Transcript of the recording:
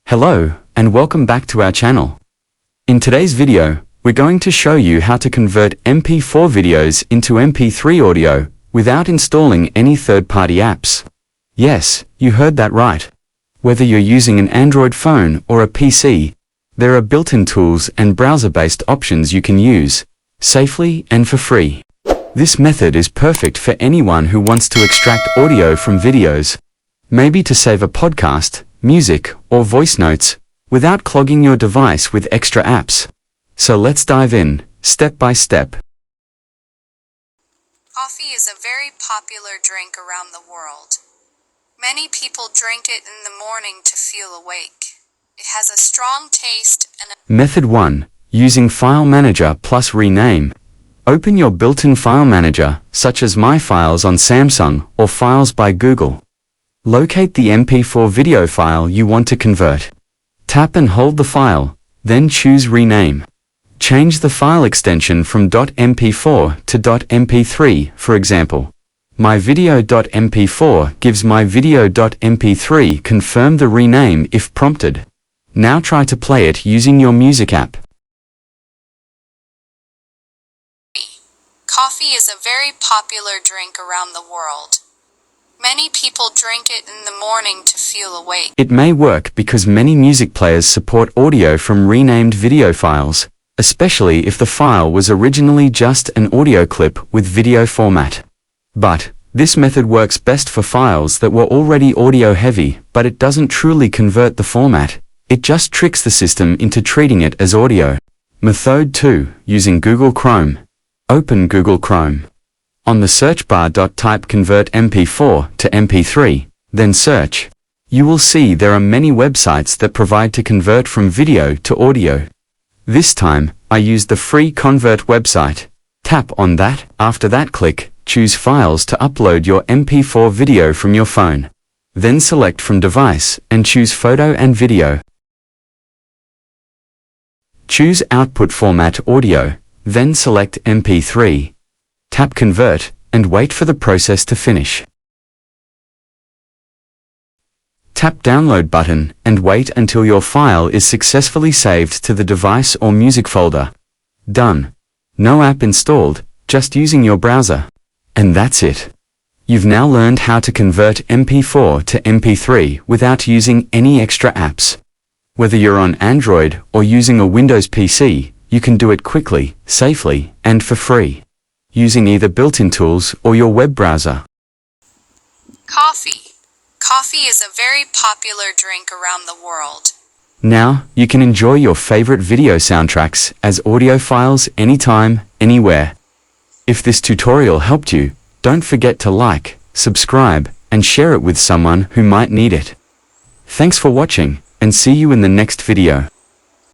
Hello, and welcome back to our channel. In today's video, we're going to show you how to convert MP4 videos into MP3 audio without installing any third-party apps. Yes, you heard that right. Whether you're using an Android phone or a PC, there are built-in tools and browser-based options you can use, safely and for free. This method is perfect for anyone who wants to extract audio from videos, maybe to save a podcast, music, or voice notes, without clogging your device with extra apps. So let's dive in, step by step. Coffee is a very popular drink around the world. Many people drink it in the morning to feel awake. It has a strong taste and Method 1. Using File Manager plus Rename. Open your built-in file manager, such as My Files on Samsung or Files by Google. Locate the MP4 video file you want to convert. Tap and hold the file, then choose Rename. Change the file extension from .mp4 to .mp3, for example. MyVideo.mp4 gives MyVideo.mp3. Confirm the rename if prompted. Now try to play it using your music app. Coffee is a very popular drink around the world. Many people drink it in the morning to feel awake. It may work because many music players support audio from renamed video files, especially if the file was originally just an audio clip with video format. But this method works best for files that were already audio heavy, but it doesn't truly convert the format. It just tricks the system into treating it as audio. Method 2. Using Google Chrome. Open Google Chrome. On the search bar, type Convert MP4 to MP3, then search. You will see there are many websites that provide to convert from video to audio. This time, I used the free Convert website. Tap on that. After that, click Choose Files to upload your MP4 video from your phone. Then select from Device and choose Photo and Video. Choose Output Format Audio, then select MP3. Tap Convert, and wait for the process to finish. Tap Download button, and wait until your file is successfully saved to the device or music folder. Done. No app installed, just using your browser. And that's it. You've now learned how to convert MP4 to MP3 without using any extra apps. Whether you're on Android or using a Windows PC, you can do it quickly, safely, and for free, using either built-in tools or your web browser. Coffee. Coffee is a very popular drink around the world. Now, you can enjoy your favorite video soundtracks as audio files anytime, anywhere. If this tutorial helped you, don't forget to like, subscribe, and share it with someone who might need it. Thanks for watching, and see you in the next video.